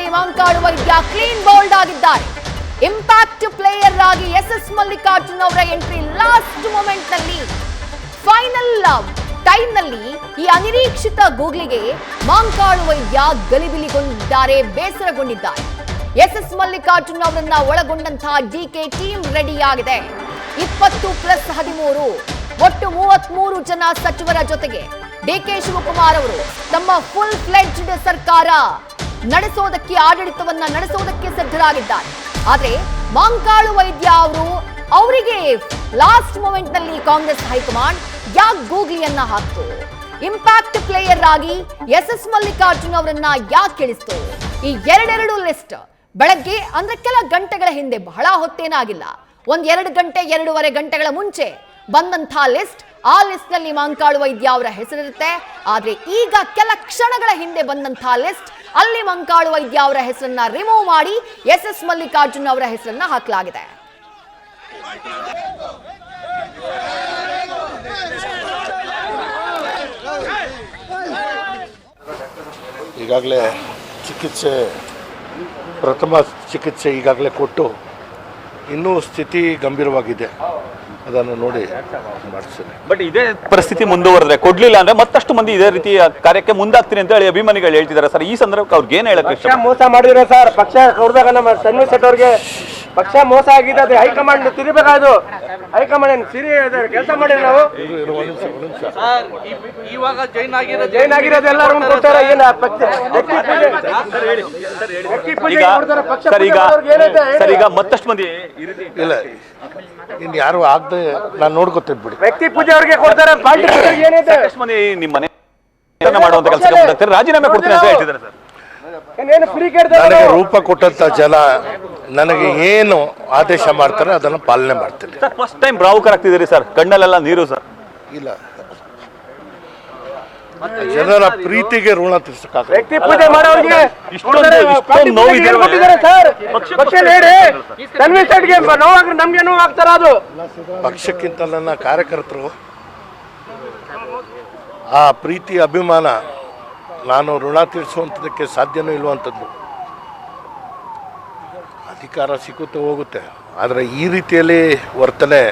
ನಲ್ಲಿ ಮಂಕಾಳು ವೈದ್ಯ clean bowled ಆಗಿದ್ದಾರೆ. ಇಂಪ್ಯಾಕ್ಟ್ ಪ್ಲೇಯರ್ ಆಗಿ ಎಸ್ ಮಲ್ಲಿಕಾರ್ಜುನ್ ಅವರ ಎಂಟ್ರಿ ಲಾಸ್ಟ್ ಮೊಮೆಂಟ್ ನಲ್ಲಿ, ಫೈನಲ್ ಟೈಮ್ ನಲ್ಲಿ ಈ ಅನಿರೀಕ್ಷಿತ ಗೂಗ್ಲಿಗೆ ಮಂಕಾಳು ವೈದ್ಯ ಗಲಿಬಿಲಿಗೊಂಡಿದ್ದಾರೆ, ಬೇಸರಗೊಂಡಿದ್ದಾರೆ. ಎಸ್ ಮಲ್ಲಿಕಾರ್ಜುನ್ ಅವರನ್ನ ಒಳಗೊಂಡಂತಹ ಡಿಕೆ ಟೀಮ್ ರೆಡಿ ಆಗಿದೆ. 20+13 ಒಟ್ಟು 33 ಜನ ಸಚಿವರ ಜೊತೆಗೆ ಡಿಕೆ ಶಿವಕುಮಾರ್ ಅವರು ತಮ್ಮ ಫುಲ್ ಫ್ಲೆಡ್ಜ್ಡ್ ಸರ್ಕಾರ ನಡೆಸೋದಕ್ಕೆ, ಆಡಳಿತವನ್ನ ನಡೆಸೋದಕ್ಕೆ ಸಿದ್ಧರಾಗಿದ್ದಾರೆ. ಆದ್ರೆ ಮಂಕಾಳು ವೈದ್ಯ ಅವರಿಗೆ ಲಾಸ್ಟ್ ಮೊಮೆಂಟ್ ನಲ್ಲಿ ಕಾಂಗ್ರೆಸ್ ಹೈಕಮಾಂಡ್ ಯಾಕೆ ಗೂಗ್ಲಿಯನ್ನ ಹಾಕ್ತು, ಇಂಪ್ಯಾಕ್ಟ್ ಪ್ಲೇಯರ್ ಆಗಿ ಎಸ್ ಮಲ್ಲಿಕಾರ್ಜುನ್ ಅವರನ್ನ ಯಾಕೆ ಇಳಿಸ್ತು? ಈ ಎರಡೆರಡು ಲಿಸ್ಟ್ ಬೆಳಗ್ಗೆ ಅಂದ್ರೆ ಕೆಲ ಗಂಟೆಗಳ ಹಿಂದೆ, ಬಹಳ ಹೊತ್ತೇನಾಗಿಲ್ಲ, 1-2 ಗಂಟೆ 2.5 ಗಂಟೆಗಳ ಮುಂಚೆ ಬಂದಂತಹ ಲಿಸ್ಟ್. ಆ ಲಿಸ್ಟ್ ನಲ್ಲಿ ಮಂಕಾಳು ವೈದ್ಯ ಅವರ ಹೆಸರಿರುತ್ತೆ. ಆದ್ರೆ ಈಗ ಕೆಲ ಕ್ಷಣಗಳ ಹಿಂದೆ ಬಂದಂತಹ ಲಿಸ್ಟ್ ಅಲ್ಲಿ ಮಂಕಾಳು ವೈದ್ಯ ಅವರ ಹೆಸರನ್ನ ರಿಮೂವ್ ಮಾಡಿ ಎಸ್ ಮಲ್ಲಿಕಾರ್ಜುನ್ ಅವರ ಹೆಸರನ್ನ ಹಾಕಲಾಗಿದೆ. ಈಗಾಗಲೇ ಪ್ರಥಮ ಚಿಕಿತ್ಸೆ ಈಗಾಗಲೇ ಕೊಟ್ಟು ಇನ್ನೂ ಸ್ಥಿತಿ ಗಂಭೀರವಾಗಿದೆ, ಅದನ್ನು ನೋಡಿ ಮಾಡಿಸ್ತೇನೆ. ಬಟ್ ಇದೇ ಪರಿಸ್ಥಿತಿ ಮುಂದುವರೆದ್ರೆ, ಕೊಡ್ಲಿಲ್ಲ ಅಂದ್ರೆ ಮತ್ತಷ್ಟು ಮಂದಿ ಇದೇ ರೀತಿಯ ಕಾರ್ಯಕ್ಕೆ ಮುಂದಾಗ್ತೀನಿ ಅಂತ ಹೇಳಿ ಅಭಿಮಾನಿಗಳು ಹೇಳ್ತಿದ್ದಾರೆ ಸರ್. ಈ ಸಂದರ್ಭಕ್ಕೆ ಅವ್ರಿಗೆ ಏನ್ ಹೇಳಕ್ಕೆ ಮೋಸ ಮಾಡಿದ್ರೆ ಸರ್, ಪಕ್ಷ ಹೊರದಾಗ ನಮ್ಮ ತನ್ವಿ ಸೆಟ್ ಅವ್ರಿಗೆ ಪಕ್ಷ ಮೋಸ ಆಗಿದೆ. ಅದು ಹೈಕಮಾಂಡ್ ತಿರುಬೇಕಾದ್ರು, ಹೈಕಮಾಂಡ್ ಏನು ಸಿರಿ ಕೆಲಸ ಮಾಡಿದ್ರೆ ನಾವು ಇವಾಗ ಜೈನ್ ಆಗಿರೋದು ಎಲ್ಲರೂ ಕೊಡ್ತಾರೆ. ಏನು ಈಗ ಮತ್ತಷ್ಟು ಮಂದಿ ಇಲ್ಲ, ಇನ್ನು ಯಾರು ಆಗದೆ ನಾನು ನೋಡ್ಕೊತೀನಿ ಬಿಡಿ. ವ್ಯಕ್ತಿ ಪೂಜೆ ಅವ್ರಿಗೆ ಕೊಡ್ತಾರೆ, ಪಾರ್ಟಿ ಏನಿದೆ ಮಂದಿ ನಿಮ್ಮ ಮನೆ ಮಾಡುವಂತ ಕೆಲಸ ರಾಜೀನಾಮೆ ಕೊಡ್ತೀನಿ ಅಂತ ಹೇಳ್ತಿದ್ದಾರೆ ಸರ್. ನನಗೆ ರೂಪ ಕೊಟ್ಟಂತ ಜನ ನನಗೆ ಏನು ಆದೇಶ ಮಾಡ್ತಾರೆ ಅದನ್ನು ಪಾಲನೆ ಮಾಡ್ತೀನಿ. ಫಸ್ಟ್ ಟೈಮ್ ಭಾವುಕರಾಗ್ತಿದ್ದೀರಿ ಸರ್, ಕಣ್ಣಲ್ಲೆಲ್ಲ ನೀರು ಸರ್. ಇಲ್ಲ, ಜನರ ಪ್ರೀತಿಗೆ ಋಣ ತೀರ್ಸಕ್ಕಾಗ ವ್ಯಕ್ತಿ ಪೂಜೆ ಮಾಡೋರಿಗೆ ನೋವಾಗ್ರೆ ನಮ್ಗೆ ನೋವಾಗ್ತಾರ. ಅದು ಪಕ್ಷಕ್ಕಿಂತ ನನ್ನ ಕಾರ್ಯಕರ್ತರು ಆ ಪ್ರೀತಿ ಅಭಿಮಾನ ನಾನು ಋಣ ತೀರಿಸುವಂಥದ್ದಕ್ಕೆ ಸಾಧ್ಯನೂ ಇಲ್ವಂಥದ್ದು. ಅಧಿಕಾರ ಸಿಕ್ಕುತ್ತೆ ಹೋಗುತ್ತೆ, ಆದರೆ ಈ ರೀತಿಯಲ್ಲಿ ವರ್ತನೆ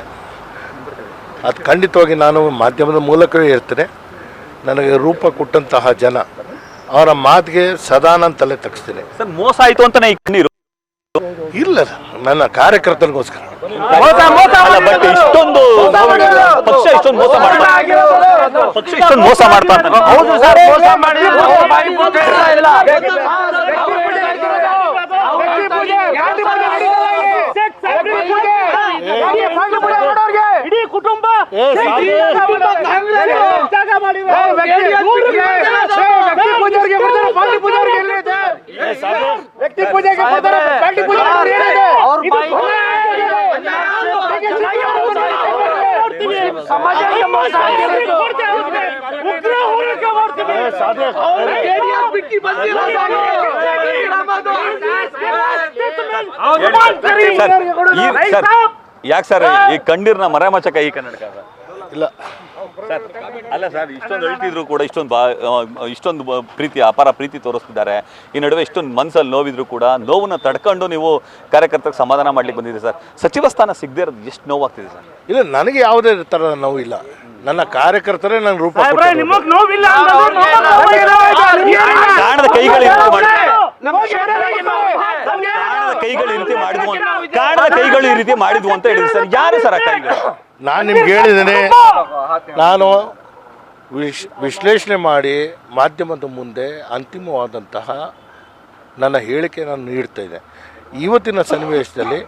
ಅದು ಖಂಡಿತವಾಗಿ ನಾನು ಮಾಧ್ಯಮದ ಮೂಲಕವೇ ಇರ್ತೇನೆ. ನನಗೆ ರೂಪ ಕೊಟ್ಟಂತಹ ಜನ ಅವರ ಮಾತಿಗೆ ಸದಾ ನಾನು ತಲೆ ತಗ್ಸ್ತೀನಿ. ಸರ್ ಮೋಸ ಆಯ್ತು ಅಂತ ಈ ಕಣ್ಣೀರು ಇಲ್ಲ, ನನ್ನ ಕಾರ್ಯಕರ್ತನಿಗೋಸ್ಕರ. ಬಟ್ ಇಷ್ಟೊಂದು ಪಕ್ಷ ಇಷ್ಟೊಂದು ಮೋಸ ಮಾಡ್ತಾ, ಪಕ್ಷ ಇಷ್ಟೊಂದು ಮೋಸ ಮಾಡ್ತಾ ಅಂತ ಇಡೀ ಕುಟುಂಬ ವ್ಯಕ್ತಿ ಪೂಜೆಗೆ ಯಾಕೆ ಸರ್ ಈ ಕಣ್ಣೀರ್ನ ಮರೆಮಚಕ ಈ ಕನ್ನಡಕ ಇಲ್ಲ ಸರ್? ಅಲ್ಲ ಸರ್, ಇಷ್ಟೊಂದು ಅಳ್ತಿದ್ರು ಕೂಡ ಇಷ್ಟೊಂದು ಪ್ರೀತಿ, ಅಪಾರ ಪ್ರೀತಿ ತೋರಿಸ್ತಿದ್ದಾರೆ. ಈ ನಡುವೆ ಇಷ್ಟೊಂದು ಮನಸ್ಸಲ್ಲಿ ನೋವಿದ್ರು ಕೂಡ ನೋವನ್ನ ತಡ್ಕೊಂಡು ನೀವು ಕಾರ್ಯಕರ್ತರಿಗೆ ಸಮಾಧಾನ ಮಾಡ್ಲಿಕ್ಕೆ ಬಂದಿದೆ ಸರ್. ಸಚಿವ ಸ್ಥಾನ ಸಿಗದೆ ಇರೋದು ಎಷ್ಟು ನೋವಾಗ್ತಿದೆ ಸರ್? ಇಲ್ಲ, ನನಗೆ ಯಾವುದೇ ಥರದ ನೋವು ಇಲ್ಲ. ನನ್ನ ಕಾರ್ಯಕರ್ತರೇ ನನ್ನ ರೂಪ ಕಾಣದ ಕೈಗಳು ಈ ರೀತಿ ಮಾಡಿದ್ವು ಅಂತ ಹೇಳಿದ್ರು ಸರ್. ಯಾರು ಸರ್ ಆ ಕೈಗಳು? ನಾನು ನಿಮ್ಗೆ ಹೇಳಿದ್ದೇನೆ, ನಾನು ವಿಶ್ಲೇಷಣೆ ಮಾಡಿ ಮಾಧ್ಯಮದ ಮುಂದೆ ಅಂತಿಮವಾದಂತಹ ನನ್ನ ಹೇಳಿಕೆ ನಾನು ನೀಡ್ತಾ ಇದ್ದೆ. ಇವತ್ತಿನ ಸನ್ನಿವೇಶದಲ್ಲಿ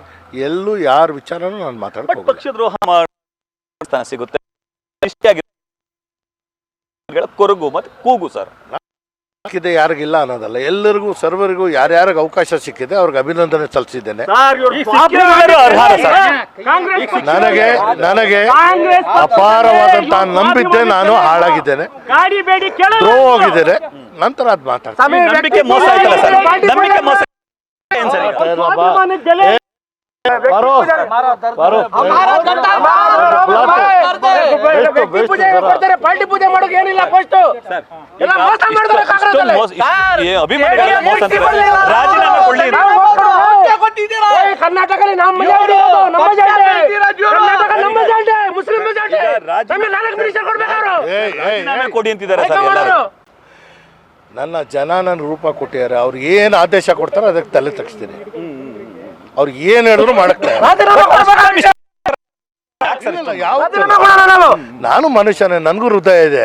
ಎಲ್ಲೂ ಯಾರ ವಿಚಾರನೂ ನಾನು ಮಾತಾಡ್ತೀನಿ. ಪಕ್ಷದ್ರೋಹ ಸ್ಥಾನ ಸಿಗುತ್ತೆ, ಕೊರಗು ಮತ್ತೆ ಕೂಗು ಸರ್ ಸಿಕ್ಕಿದೆ, ಯಾರಿಗಿಲ್ಲ ಅನ್ನೋದಲ್ಲ, ಎಲ್ಲರಿಗೂ ಸರ್ವರಿಗೂ ಯಾರ್ಯಾರಿಗೆ ಅವಕಾಶ ಸಿಕ್ಕಿದೆ ಅವ್ರಿಗೆ ಅಭಿನಂದನೆ ಸಲ್ಲಿಸಿದ್ದೇನೆ. ನನಗೆ ಅಪಾರವಾದಂತಹ ನಂಬಿದ್ದೆ, ನಾನು ಹಾಳಾಗಿದ್ದೇನೆ, ದ್ರೋಹ ಹೋಗಿದ್ದೇನೆ. ನಂತರ ಅದು ಮಾತಾಡ್ತೀನಿ. ಪಾರ್ಟಿ ಪೂಜೆ ಮಾಡೋಕೆ ಏನಿಲ್ಲ ಫಸ್ಟ್ ಎಲ್ಲ ಮೋಸ ಮಾಡಿದ್ರೆ ಅಭಿಮಾನಿಗಳಿಗೆ ಮೋಸ ಅಂತೀರಾ? ರಾಜೀನಾಮೆ ಕೊಡ್ಲಿ. ಕರ್ನಾಟಕದಲ್ಲಿ ನಮ್ಮ ಮುಸ್ಲಿಂ ರಾಜೀನಾಮೆ ಕೊಡಿ ಅಂತಿದ್ದಾರೆ ಸರ್ ಎಲ್ಲರೂ. ನನ್ನ ಜನ ನನ್ನ ರೂಪ ಕೊಟ್ಟಿದ್ದಾರೆ. ಅವ್ರು ಏನು ಆದೇಶ ಕೊಡ್ತಾರೋ ಅದಕ್ಕೆ ತಲೆ ತಗ್ಸ್ತೀನಿ. ಅವ್ರು ಏನು ಹೇಳಿದ್ರು ಮಾಡಕ್ಕೆ ನಾನು ಮನುಷ್ಯನೇ, ನನಗೂ ಹೃದಯ ಇದೆ.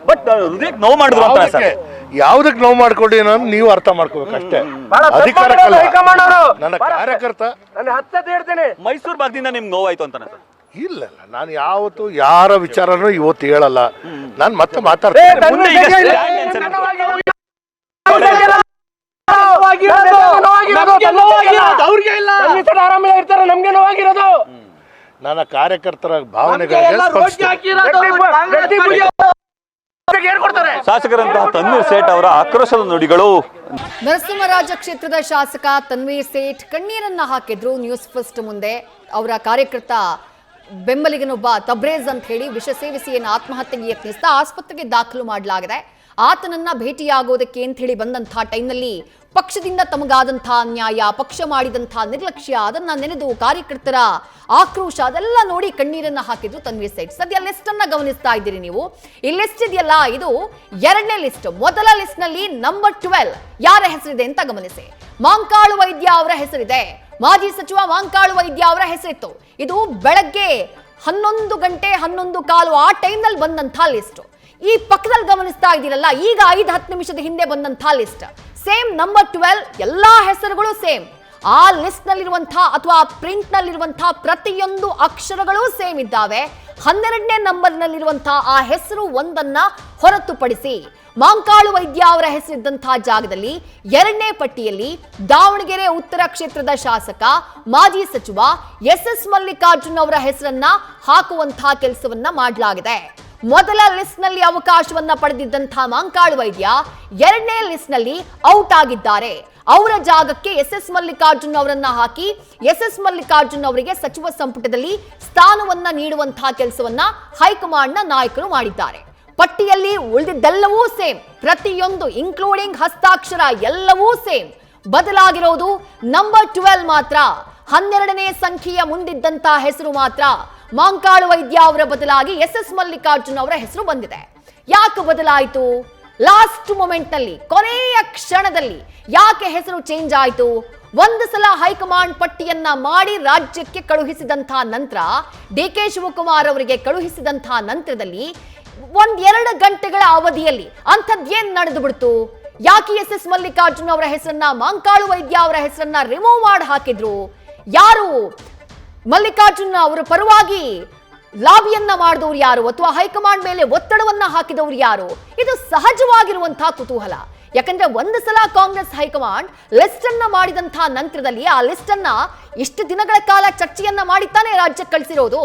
ಬಟ್ ಹೃದಯಕ್ಕೆ ನೋವು ಮಾಡಿದ್ರು ಅಂತ ಸರ್. ಯಾವ್ದಕ್ ನೋವು ಮಾಡ್ಕೊಡಿ ನಾನು ನೀವು ಅರ್ಥ ಮಾಡ್ಕೋಬೇಕು ಅಷ್ಟೇ. ಅಧಿಕಾರಕ್ಕಲ್ಲ, ನನ್ನ ಕಾರ್ಯಕರ್ತ. ಮೈಸೂರು ಭಾಗದಿಂದ ನಿಮ್ಗೆ ನೋವಾಯ್ತು ಅಂತಾನೆ ಸರ್? ಇಲ್ಲ, ನಾನು ಯಾವತ್ತು ಯಾರ ವಿಚಾರನೂ ಇವತ್ತು ಹೇಳಲ್ಲ. ನಾನು ಮತ್ತೆ ಮಾತಾಡ್ತೀನಿ. ನನ್ನ ಕಾರ್ಯಕರ್ತರ ಭಾವನೆಗಳಿಗೆ ಶಾಸಕರಂತಹ ತನ್ವೀರ್ ಸೇಠ್ ಅವರ ಆಕ್ರೋಶದ ನುಡಿಗಳು. ನರಸಿಂಹರಾಜ ಕ್ಷೇತ್ರದ ಶಾಸಕ ತನ್ವೀರ್ ಸೇಠ್ ಕಣ್ಣೀರನ್ನ ಹಾಕಿದ್ರು ನ್ಯೂಸ್ ಫಸ್ಟ್ ಮುಂದೆ. ಅವರ ಕಾರ್ಯಕರ್ತ ಬೆಂಬಲಿಗನೊಬ್ಬ ತಬ್ರೇಜ್ ಅಂತ ಹೇಳಿ ವಿಷ ಸೇವಿಸಿ ಆತ್ಮಹತ್ಯೆಗೆ ಯತ್ನಿಸಿದ, ಆಸ್ಪತ್ರೆಗೆ ದಾಖಲು ಮಾಡಲಾಗಿದೆ. ಆತನನ್ನ ಭೇಟಿಯಾಗೋದಕ್ಕೆ ಅಂತ ಹೇಳಿ ಬಂದಂತಹ ಟೈಮ್ನಲ್ಲಿ ಪಕ್ಷದಿಂದ ತಮಗಾದಂತಹ ಅನ್ಯಾಯ, ಪಕ್ಷ ಮಾಡಿದಂತಹ ನಿರ್ಲಕ್ಷ್ಯ, ಅದನ್ನ ನೆನೆದು ಕಾರ್ಯಕರ್ತರ ಆಕ್ರೋಶ ಅದೆಲ್ಲ ನೋಡಿ ಕಣ್ಣೀರನ್ನ ಹಾಕಿದ್ರು ತನ್ವೀರ್ ಸೇಠ್. ಸದ್ಯ ಲಿಸ್ಟ್ ಅನ್ನ ಗಮನಿಸ್ತಾ ಇದ್ದೀರಿ ನೀವು. ಈ ಲಿಸ್ಟ್ ಇದೆಯಲ್ಲ, ಇದು ಎರಡನೇ ಲಿಸ್ಟ್. ಮೊದಲ ಲಿಸ್ಟ್ ನಲ್ಲಿ ನಂಬರ್ 12 ಯಾರ ಹೆಸರಿದೆ ಅಂತ ಗಮನಿಸಿ. ಮಾಂಕಾಳು ವೈದ್ಯ ಅವರ ಹೆಸರಿದೆ. ಮಾಜಿ ಸಚಿವ ಮಾಂಕಾಳು ವೈದ್ಯ ಅವರ ಹೆಸರಿತ್ತು. ಇದು ಬೆಳಗ್ಗೆ 11 ಗಂಟೆ 11:15 ಆ ಟೈಮ್ನಲ್ಲಿ ಬಂದಂತಹ ಲಿಸ್ಟ್. ಈ ಪಕ್ಕದಲ್ಲಿ ಗಮನಿಸ್ತಾ ಇದ್ದೀರಲ್ಲ, ಈಗ 5-10 ನಿಮಿಷದ ಹಿಂದೆ ಬಂದಂತಹ ಲಿಸ್ಟ್ ಸೇಮ್ ನಂಬರ್ 12. ಎಲ್ಲಾ ಹೆಸರುಗಳು ಸೇಮ್. ಆ ಲಿಸ್ಟ್ ನಲ್ಲಿರುವಂತಹ ಅಥವಾ ಪ್ರಿಂಟ್ ನಲ್ಲಿರುವಂತಹ ಪ್ರತಿಯೊಂದು ಅಕ್ಷರಗಳು ಸೇಮ್ ಇದ್ದಾವೆ. 12ನೇ ನಂಬರ್ ನಲ್ಲಿರುವಂತಹ ಆ ಹೆಸರು ಒಂದನ್ನ ಹೊರತುಪಡಿಸಿ ಮಾಂಕಾಳು ವೈದ್ಯ ಅವರ ಹೆಸರಿದ್ದಂತಹ ಜಾಗದಲ್ಲಿ 2ನೇ ಪಟ್ಟಿಯಲ್ಲಿ ದಾವಣಗೆರೆ ಉತ್ತರ ಕ್ಷೇತ್ರದ ಶಾಸಕ ಮಾಜಿ ಸಚಿವ ಎಸ್ ಮಲ್ಲಿಕಾರ್ಜುನ್ ಅವರ ಹೆಸರನ್ನ ಹಾಕುವಂತಹ ಕೆಲಸವನ್ನ ಮಾಡಲಾಗಿದೆ. ಮೊದಲ ಲಿಸ್ಟ್ ನಲ್ಲಿ ಅವಕಾಶವನ್ನ ಪಡೆದಿದ್ದಂತಹ ಮಾಂಕಾಳು ವೈದ್ಯ 2ನೇ ಲಿಸ್ಟ್ ನಲ್ಲಿ ಔಟ್ ಆಗಿದ್ದಾರೆ. ಅವರ ಜಾಗಕ್ಕೆ ಎಸ್ ಮಲ್ಲಿಕಾರ್ಜುನ್ ಅವರನ್ನ ಹಾಕಿ ಎಸ್ ಮಲ್ಲಿಕಾರ್ಜುನ್ ಅವರಿಗೆ ಸಚಿವ ಸಂಪುಟದಲ್ಲಿ ಸ್ಥಾನವನ್ನ ನೀಡುವಂತಹ ಕೆಲಸವನ್ನ ಹೈಕಮಾಂಡ್ನ ನಾಯಕರು ಮಾಡಿದ್ದಾರೆ. ಪಟ್ಟಿಯಲ್ಲಿ ಉಳಿದಿದ್ದೆಲ್ಲವೂ ಸೇಮ್, ಪ್ರತಿಯೊಂದು ಇನ್ಕ್ಲೂಡಿಂಗ್ ಹಸ್ತಾಕ್ಷರ ಎಲ್ಲವೂ ಸೇಮ್. ಬದಲಾಗಿರೋದು ನಂಬರ್ 12 ಮಾತ್ರ. 12ನೇ ಸಂಖ್ಯೆಯ ಮುಂದಿದ್ದಂತಹ ಹೆಸರು ಮಾತ್ರ ಮಾಂಕಾಳು ವೈದ್ಯ ಅವರ ಬದಲಾಗಿ ಎಸ್ ಮಲ್ಲಿಕಾರ್ಜುನ್ ಅವರ ಹೆಸರು ಬಂದಿದೆ. ಯಾಕೆ ಬದಲಾಯಿತು? ಲಾಸ್ಟ್ ಮೊಮೆಂಟ್ ನಲ್ಲಿ, ಕೊನೆಯ ಕ್ಷಣದಲ್ಲಿ ಯಾಕೆ ಹೆಸರು ಚೇಂಜ್ ಆಯಿತು? ಒಂದು ಸಲ ಹೈಕಮಾಂಡ್ ಪಟ್ಟಿಯನ್ನ ಮಾಡಿ ರಾಜ್ಯಕ್ಕೆ ಕಳುಹಿಸಿದಂತಹ ನಂತರ, ಡಿ.ಕೆ. ಶಿವಕುಮಾರ್ ಅವರಿಗೆ ಕಳುಹಿಸಿದಂತಹ ನಂತರದಲ್ಲಿ 1-2 ಗಂಟೆಗಳ ಅವಧಿಯಲ್ಲಿ ಅಂಥದ್ದೇನ್ ನಡೆದು ಬಿಡ್ತು? ಯಾಕೆ ಎಸ್ ಮಲ್ಲಿಕಾರ್ಜುನ್ ಅವರ ಹೆಸರನ್ನ, ಮಾಂಕಾಳು ವೈದ್ಯ ಅವರ ಹೆಸರನ್ನ ರಿಮೂವ್ ಮಾಡಿ ಹಾಕಿದ್ರು? ಯಾರು ಮಲ್ಲಿಕಾರ್ಜುನ್ ಅವರ ಪರವಾಗಿ ಲಾಬಿಯನ್ನ ಮಾಡಿದವರು ಯಾರು, ಅಥವಾ ಹೈಕಮಾಂಡ್ ಮೇಲೆ ಒತ್ತಡವನ್ನ ಹಾಕಿದವರು ಯಾರು? ಇದು ಸಹಜವಾಗಿರುವಂತಹ ಕುತೂಹಲ. ಯಾಕಂದ್ರೆ ಒಂದು ಸಲ ಕಾಂಗ್ರೆಸ್ ಹೈಕಮಾಂಡ್ ಲಿಸ್ಟ್ ಅನ್ನ ಮಾಡಿದಂತಹ ನಂತರದಲ್ಲಿ ಆ ಲಿಸ್ಟ್ ಅನ್ನ ಇಷ್ಟು ದಿನಗಳ ಕಾಲ ಚರ್ಚೆಯನ್ನ ಮಾಡಿತಾನೆ ರಾಜ್ಯಕ್ಕೆ ಕಳಿಸಿರೋದು.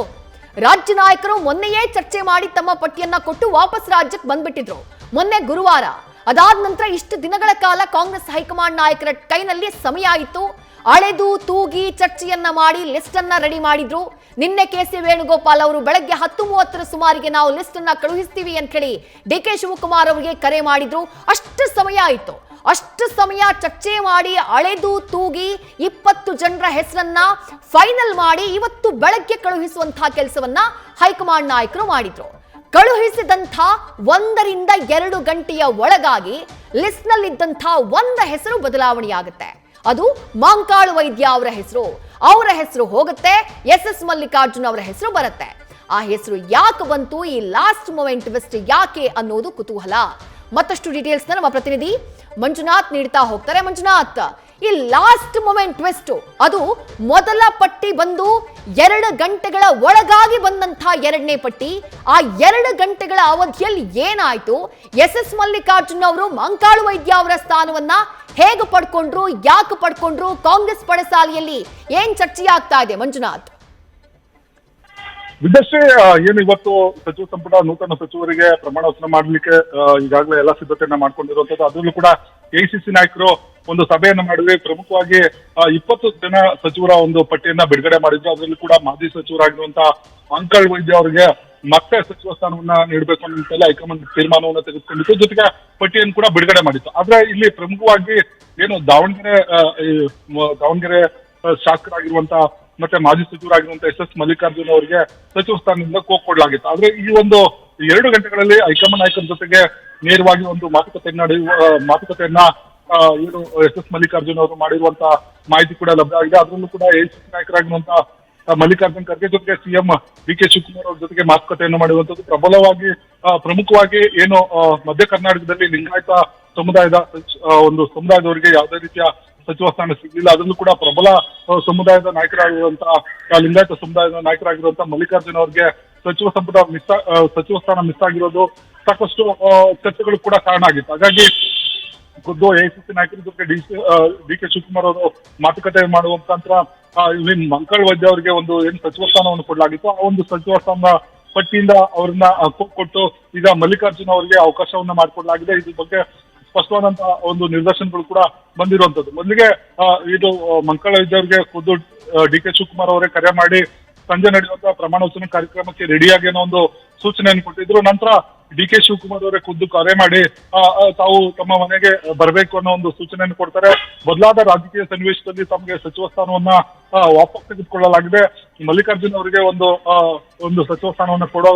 ರಾಜ್ಯ ನಾಯಕರು ಮೊನ್ನೆಯೇ ಚರ್ಚೆ ಮಾಡಿ ತಮ್ಮ ಪಟ್ಟಿಯನ್ನ ಕೊಟ್ಟು ವಾಪಸ್ ರಾಜ್ಯಕ್ಕೆ ಬಂದ್ಬಿಟ್ಟಿದ್ರು ಮೊನ್ನೆ ಗುರುವಾರ. ಅದಾದ ನಂತರ ಇಷ್ಟು ದಿನಗಳ ಕಾಲ ಕಾಂಗ್ರೆಸ್ ಹೈಕಮಾಂಡ್ ನಾಯಕರ ಕೈನಲ್ಲಿ ಸಮಯ ಆಯಿತು. ಅಳೆದು ತೂಗಿ ಚರ್ಚೆಯನ್ನ ಮಾಡಿ ಲಿಸ್ಟ್ ಅನ್ನ ರೆಡಿ ಮಾಡಿದ್ರು. ನಿನ್ನೆ ಕೆ.ಸಿ. ವೇಣುಗೋಪಾಲ್ ಅವರು ಬೆಳಗ್ಗೆ 10:30 ಸುಮಾರಿಗೆ ನಾವು ಲಿಸ್ಟ್ ಅನ್ನ ಕಳುಹಿಸ್ತೀವಿ ಅಂತ ಹೇಳಿ ಡಿ.ಕೆ. ಶಿವಕುಮಾರ್ ಅವರಿಗೆ ಕರೆ ಮಾಡಿದ್ರು. ಅಷ್ಟು ಸಮಯ ಆಯಿತು. ಅಷ್ಟು ಸಮಯ ಚರ್ಚೆ ಮಾಡಿ ಅಳೆದು ತೂಗಿ 20 ಜನರ ಹೆಸರನ್ನ ಫೈನಲ್ ಮಾಡಿ ಇವತ್ತು ಬೆಳಗ್ಗೆ ಕಳುಹಿಸುವಂತಹ ಕೆಲಸವನ್ನ ಹೈಕಮಾಂಡ್ ನಾಯಕರು ಮಾಡಿದ್ರು. ಕಳುಹಿಸಿದಂಥ 1-2 ಗಂಟೆಯ ಒಳಗಾಗಿ ಲಿಸ್ಟ್ ನಲ್ಲಿದ್ದಂಥ ಒಂದು ಹೆಸರು ಬದಲಾವಣೆಯಾಗುತ್ತೆ. ಅದು ಮಾಂಕಾಳು ವೈದ್ಯ ಅವರ ಹೆಸರು. ಅವರ ಹೆಸರು ಹೋಗುತ್ತೆ, ಎಸ್ ಮಲ್ಲಿಕಾರ್ಜುನ್ ಅವರ ಹೆಸರು ಬರುತ್ತೆ. ಆ ಹೆಸರು ಯಾಕೆ ಬಂತು, ಈ ಲಾಸ್ಟ್ ಮೊಮೆಂಟ್ ಟ್ವಿಸ್ಟ್ ಯಾಕೆ ಅನ್ನೋದು ಕುತೂಹಲ. ಮತ್ತಷ್ಟು ಡೀಟೇಲ್ಸ್ ನಮ್ಮ ಪ್ರತಿನಿಧಿ ಮಂಜುನಾಥ್ ನೀಡ್ತಾ ಹೋಗ್ತಾರೆ. ಮಂಜುನಾಥ್, ಈ ಲಾಸ್ಟ್ ಮೊಮೆಂಟ್ ಟ್ವಿಸ್ಟ್ ಅದು ಮೊದಲ ಪಟ್ಟಿ ಬಂದು 2 ಗಂಟೆಗಳ ಒಳಗಾಗಿ ಬಂದಂತಹ 2ನೇ ಪಟ್ಟಿ. ಆ 2 ಗಂಟೆಗಳ ಅವಧಿಯಲ್ಲಿ ಏನಾಯ್ತು? ಎಸ್ ಮಲ್ಲಿಕಾರ್ಜುನ್ ಅವರು ಮಾಂಕಾಳು ವೈದ್ಯ ಅವರ ಸ್ಥಾನವನ್ನ ಹೇಗೆ ಪಡ್ಕೊಂಡ್ರು, ಯಾಕೆ ಪಡ್ಕೊಂಡ್ರು? ಕಾಂಗ್ರೆಸ್ ಪಡಸಾಲೆಯಲ್ಲಿ ಏನ್ ಚರ್ಚೆ ಆಗ್ತಾ ಇದೆ ಮಂಜುನಾಥ್? ವಿದ್ಯಶ್ರೀ, ಏನು ಇವತ್ತು ಸಚಿವ ಸಂಪುಟ ನೂತನ ಸಚಿವರಿಗೆ ಪ್ರಮಾಣ ವಚನ ಮಾಡಲಿಕ್ಕೆ ಈಗಾಗಲೇ ಎಲ್ಲ ಸಿದ್ಧತೆಯನ್ನ ಮಾಡ್ಕೊಂಡಿರುವಂತದ್ದು. ಅದರಲ್ಲೂ ಕೂಡ ಎಐಸಿಸಿ ನಾಯಕರು ಒಂದು ಸಭೆಯನ್ನ ಮಾಡಿದ್ವಿ. ಪ್ರಮುಖವಾಗಿ 20 ಜನ ಸಚಿವರ ಒಂದು ಪಟ್ಟಿಯನ್ನ ಬಿಡುಗಡೆ ಮಾಡಿದ್ರು. ಅದರಲ್ಲಿ ಕೂಡ ಮಾಜಿ ಸಚಿವರಾಗಿರುವಂತಹ ಅಂಕಲ್ ವೈದ್ಯ ಅವರಿಗೆ ಮತ್ತೆ ಸಚಿವ ಸ್ಥಾನವನ್ನ ನೀಡಬೇಕು ಅನ್ನೋ ಹೈಕಮಾಂಡ್ ತೀರ್ಮಾನವನ್ನ ತೆಗೆದುಕೊಂಡಿತ್ತು. ಜೊತೆಗೆ ಪಟ್ಟಿಯನ್ನು ಕೂಡ ಬಿಡುಗಡೆ ಮಾಡಿತ್ತು. ಆದ್ರೆ ಇಲ್ಲಿ ಪ್ರಮುಖವಾಗಿ ಏನು ದಾವಣಗೆರೆ ಶಾಸಕರಾಗಿರುವಂತಹ ಮತ್ತೆ ಮಾಜಿ ಸಚಿವರಾಗಿರುವಂತಹ SS ಮಲ್ಲಿಕಾರ್ಜುನ್ ಅವರಿಗೆ ಸಚಿವ ಸ್ಥಾನದಿಂದ ಕೊಡಲಾಗಿತ್ತು. ಆದ್ರೆ ಈ ಒಂದು 2 ಗಂಟೆಗಳಲ್ಲಿ ಹೈಕಮಾಂಡ್ ನಾಯಕರ ಜೊತೆಗೆ ನೇರವಾಗಿ ಒಂದು ಮಾತುಕತೆಯನ್ನ ಏನು SS ಮಲ್ಲಿಕಾರ್ಜುನ್ ಅವರು ಮಾಡಿರುವಂತಹ ಮಾಹಿತಿ ಕೂಡ ಲಭ್ಯ ಆಗಿದೆ. ಅದರಲ್ಲೂ ಕೂಡ AICC ನಾಯಕರಾಗಿರುವಂತಹ ಮಲ್ಲಿಕಾರ್ಜುನ್ ಖರ್ಗೆ ಜೊತೆಗೆ CM DK ಶಿವಕುಮಾರ್ ಅವ್ರ ಜೊತೆಗೆ ಮಾತುಕತೆಯನ್ನು ಮಾಡಿರುವಂತದ್ದು. ಪ್ರಮುಖವಾಗಿ ಏನು ಮಧ್ಯ ಕರ್ನಾಟಕದಲ್ಲಿ ಲಿಂಗಾಯತ ಸಮುದಾಯದವರಿಗೆ ಯಾವುದೇ ರೀತಿಯ ಸಚಿವ ಸ್ಥಾನ ಸಿಗಲಿಲ್ಲ. ಅದರಲ್ಲೂ ಕೂಡ ಪ್ರಬಲ ಸಮುದಾಯದ ನಾಯಕರಾಗಿರುವಂತಹ ಲಿಂಗಾಯತ ಸಮುದಾಯದ ನಾಯಕರಾಗಿರುವಂತಹ ಮಲ್ಲಿಕಾರ್ಜುನ್ ಅವರಿಗೆ ಸಚಿವ ಸ್ಥಾನ ಮಿಸ್ ಆಗಿರೋದು ಸಾಕಷ್ಟು ಚರ್ಚೆಗಳು ಕೂಡ ಕಾರಣ ಆಗಿತ್ತು. ಹಾಗಾಗಿ ಖುದ್ದು AICC ನಾಯಕರ ಜೊತೆ DK ಶಿವಕುಮಾರ್ ಅವರು ಮಾತುಕತೆ ಮಾಡುವ ಮುಖಾಂತರ ಇಲ್ಲಿ ಮಂಕಳ್ ವೈದ್ಯ ಅವರಿಗೆ ಒಂದು ಏನು ಸಚಿವ ಸ್ಥಾನವನ್ನು ಕೊಡಲಾಗಿತ್ತು, ಆ ಒಂದು ಸಚಿವ ಸ್ಥಾನ ಪಟ್ಟಿಯಿಂದ ಅವ್ರನ್ನ ಕೊಟ್ಟು ಈಗ ಮಲ್ಲಿಕಾರ್ಜುನ್ ಅವರಿಗೆ ಅವಕಾಶವನ್ನ ಮಾಡಿಕೊಡಲಾಗಿದೆ. ಇದ್ರ ಬಗ್ಗೆ ಸ್ಪಷ್ಟವಾದಂತಹ ಒಂದು ನಿರ್ದೇಶನಗಳು ಕೂಡ ಬಂದಿರುವಂತದ್ದು. ಮೊದಲಿಗೆ ಇದು ಮಂಕಳ್ ವೈದ್ಯ ಅವರಿಗೆ ಖುದ್ದು DK ಶಿವಕುಮಾರ್ ಅವರೇ ಕರೆ ಮಾಡಿ ಸಂಜೆ ನಡೆಯುವಂತಹ ಪ್ರಮಾಣ ವಚನ ಕಾರ್ಯಕ್ರಮಕ್ಕೆ ರೆಡಿಯಾಗಿ ಅನ್ನೋ ಒಂದು ಸೂಚನೆಯನ್ನು ಕೊಟ್ಟಿದ್ರು. ನಂತರ DK ಶಿವಕುಮಾರ್ ಅವರೇ ಖುದ್ದು ಕರೆ ಮಾಡಿ ತಾವು ತಮ್ಮ ಮನೆಗೆ ಬರಬೇಕು ಅನ್ನೋ ಒಂದು ಸೂಚನೆಯನ್ನು ಕೊಡ್ತಾರೆ. ಬದಲಾದ ರಾಜಕೀಯ ಸನ್ನಿವೇಶದಲ್ಲಿ ತಮಗೆ ಸಚಿವ ಸ್ಥಾನವನ್ನ ವಾಪಸ್ ತೆಗೆದುಕೊಳ್ಳಲಾಗಿದೆ. ಮಲ್ಲಿಕಾರ್ಜುನ್ ಅವರಿಗೆ ಒಂದು ಸಚಿವ ಸ್ಥಾನವನ್ನು ಕೊಡೋ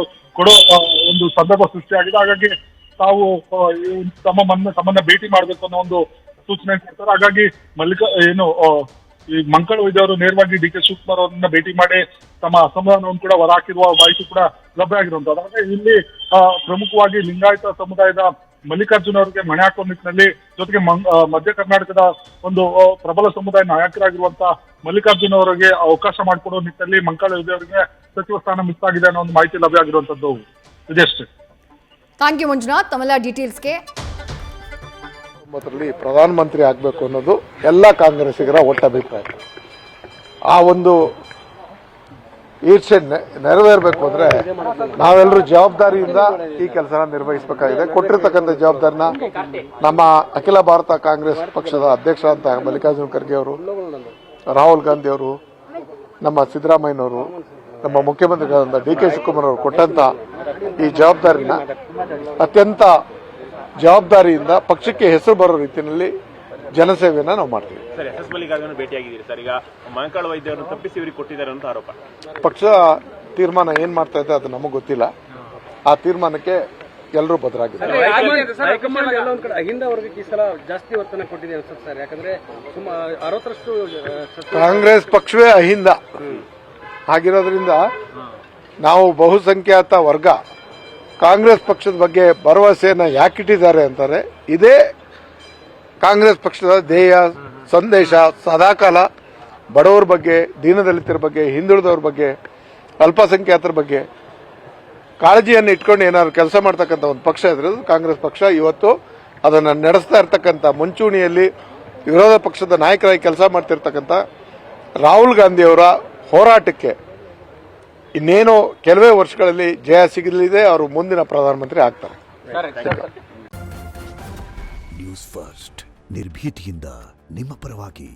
ಒಂದು ಸಂದರ್ಭ ಸೃಷ್ಟಿಯಾಗಿದೆ. ಹಾಗಾಗಿ ತಾವು ತಮ್ಮನ್ನ ಭೇಟಿ ಮಾಡಬೇಕು ಅನ್ನೋ ಒಂದು ಸೂಚನೆ ಕೊಡ್ತಾರೆ. ಹಾಗಾಗಿ ಈ ಮಂಕಳ್ ವೈದ್ಯ ಅವರು ನೇರವಾಗಿ DK ಶಿವಕುಮಾರ್ ಅವರನ್ನ ಭೇಟಿ ಮಾಡಿ ತಮ್ಮ ಅಸಮಾಧಾನವನ್ನು ಕೂಡ ಹೊರಹಾಕಿರುವ ಮಾಹಿತಿ ಕೂಡ ಲಭ್ಯ ಆಗಿರುವಂತದ್ದು. ಹಾಗಾಗಿ ಇಲ್ಲಿ ಪ್ರಮುಖವಾಗಿ ಲಿಂಗಾಯತ ಸಮುದಾಯದ ಮಲ್ಲಿಕಾರ್ಜುನ್ ಅವರಿಗೆ ಮಣೆ ಹಾಕುವ ನಿಟ್ಟಿನಲ್ಲಿ, ಜೊತೆಗೆ ಮಧ್ಯ ಕರ್ನಾಟಕದ ಒಂದು ಪ್ರಬಲ ಸಮುದಾಯ ನಾಯಕರಾಗಿರುವಂತಹ ಮಲ್ಲಿಕಾರ್ಜುನ್ ಅವರಿಗೆ ಅವಕಾಶ ಮಾಡಿಕೊಡುವ ನಿಟ್ಟಿನಲ್ಲಿ ಮಂಕಳ್ ವೈದ್ಯ ಅವರಿಗೆ ಸಚಿವ ಸ್ಥಾನ ಮಿಸ್ ಆಗಿದೆ ಅನ್ನೋ ಒಂದು ಮಾಹಿತಿ ಲಭ್ಯ ಆಗಿರುವಂತದ್ದು. ಇದೆಷ್ಟೇ. ಥ್ಯಾಂಕ್ ಯು ಮಂಜುನಾಥ್, ತಮ್ಮೆಲ್ಲ ಡೀಟೇಲ್ಸ್ಗೆ. ಪ್ರಧಾನಮಂತ್ರಿ ಆಗಬೇಕು ಅನ್ನೋದು ಎಲ್ಲ ಕಾಂಗ್ರೆಸ್ಸಿಗರ ಒಟ್ಟಭಿಪ್ರಾಯ. ಆ ಒಂದು ಈರ್ಷೆ ನೆರವೇರಬೇಕು ಅಂದ್ರೆ ನಾವೆಲ್ಲರೂ ಜವಾಬ್ದಾರಿಯಿಂದ ಈ ಕೆಲಸನ ನಿರ್ವಹಿಸಬೇಕಾಗಿದೆ. ಕೊಟ್ಟಿರ್ತಕ್ಕಂಥ ಜವಾಬ್ದಾರಿನ ನಮ್ಮ ಅಖಿಲ ಭಾರತ ಕಾಂಗ್ರೆಸ್ ಪಕ್ಷದ ಅಧ್ಯಕ್ಷ ಅಂತ ಮಲ್ಲಿಕಾರ್ಜುನ್ ಖರ್ಗೆ ಅವರು, ರಾಹುಲ್ ಗಾಂಧಿ ಅವರು, ನಮ್ಮ ಸಿದ್ದರಾಮಯ್ಯನವರು, ನಮ್ಮ ಮುಖ್ಯಮಂತ್ರಿಗಳಾದಂಥ DK ಶಿವಕುಮಾರ್ ಅವರು ಕೊಟ್ಟಂತ ಈ ಜವಾಬ್ದಾರಿನ ಅತ್ಯಂತ ಜವಾಬ್ದಾರಿಯಿಂದ ಪಕ್ಷಕ್ಕೆ ಹೆಸರು ಬರೋ ರೀತಿಯಲ್ಲಿ ಜನಸೇವೆಯನ್ನ ನಾವು ಮಾಡ್ತೀವಿ. ಸರ್, SS ಮಲ್ಲಿಕಾರ್ಜುನ್ ಭೇಟಿಯಾಗಿದ್ದೀರಿ ಸರ್. ಈಗ ಮಂಕಳ್ ವೈದ್ಯ ಅವರನ್ನು ತಪ್ಪಿಸಿ ಇವರಿಗೆ ಕೊಟ್ಟಿದ್ದಾರೆ ಅಂತ ಆರೋಪ. ಪಕ್ಷ ತೀರ್ಮಾನ ಏನ್ ಮಾಡ್ತಾ ಇದೆ ಅದು ನಮಗೆ ಗೊತ್ತಿಲ್ಲ. ಆ ತೀರ್ಮಾನಕ್ಕೆ ಎಲ್ಲರೂ ಬದ್ಧರಾಗಿದ್ದಾರೆ. ಜಾಸ್ತಿ ಒತ್ತನ್ನು ಕೊಟ್ಟಿದೆ ಅನ್ಸುತ್ತೆ ಸರ್. ಯಾಕಂದ್ರೆ 60% ಕಾಂಗ್ರೆಸ್ ಪಕ್ಷವೇ ಅಹಿಂದ ಆಗಿರೋದ್ರಿಂದ ನಾವು ಬಹುಸಂಖ್ಯಾತ ವರ್ಗ ಕಾಂಗ್ರೆಸ್ ಪಕ್ಷದ ಬಗ್ಗೆ ಭರವಸೆಯನ್ನ ಯಾಕಿಟ್ಟಿದ್ದಾರೆ ಅಂತಾರೆ. ಇದೇ ಕಾಂಗ್ರೆಸ್ ಪಕ್ಷದ ಧ್ಯೇಯ ಸಂದೇಶ. ಸದಾಕಾಲ ಬಡವರ ಬಗ್ಗೆ, ದೀನದಲಿತರ ಬಗ್ಗೆ, ಹಿಂದುಳಿದವ್ರ ಬಗ್ಗೆ, ಅಲ್ಪಸಂಖ್ಯಾತರ ಬಗ್ಗೆ ಕಾಳಜಿಯನ್ನು ಇಟ್ಕೊಂಡು ಏನಾದ್ರು ಕೆಲಸ ಮಾಡ್ತಕ್ಕಂಥ ಒಂದು ಪಕ್ಷ ಇದ್ರೆ ಕಾಂಗ್ರೆಸ್ ಪಕ್ಷ. ಇವತ್ತು ಅದನ್ನು ನಡೆಸ್ತಾ ಇರ್ತಕ್ಕಂಥ ಮುಂಚೂಣಿಯಲ್ಲಿ ವಿರೋಧ ಪಕ್ಷದ ನಾಯಕರಾಗಿ ಕೆಲಸ ಮಾಡ್ತಿರ್ತಕ್ಕಂಥ ರಾಹುಲ್ ಗಾಂಧಿ ಅವರ ಹೋರಾಟಕ್ಕೆ ಇನ್ನೇನು ಕೆಲವೇ ವರ್ಷಗಳಲ್ಲಿ ಜಯ ಸಿಗಲಿದೆ. ಅವರು ಮುಂದಿನ ಪ್ರಧಾನಮಂತ್ರಿ ಆಗ್ತಾರೆ. ನ್ಯೂಸ್ ಫಸ್ಟ್ ನಿರ್ಭೀತಿಯಿಂದ ನಿಮ್ಮ ಪರವಾಗಿ.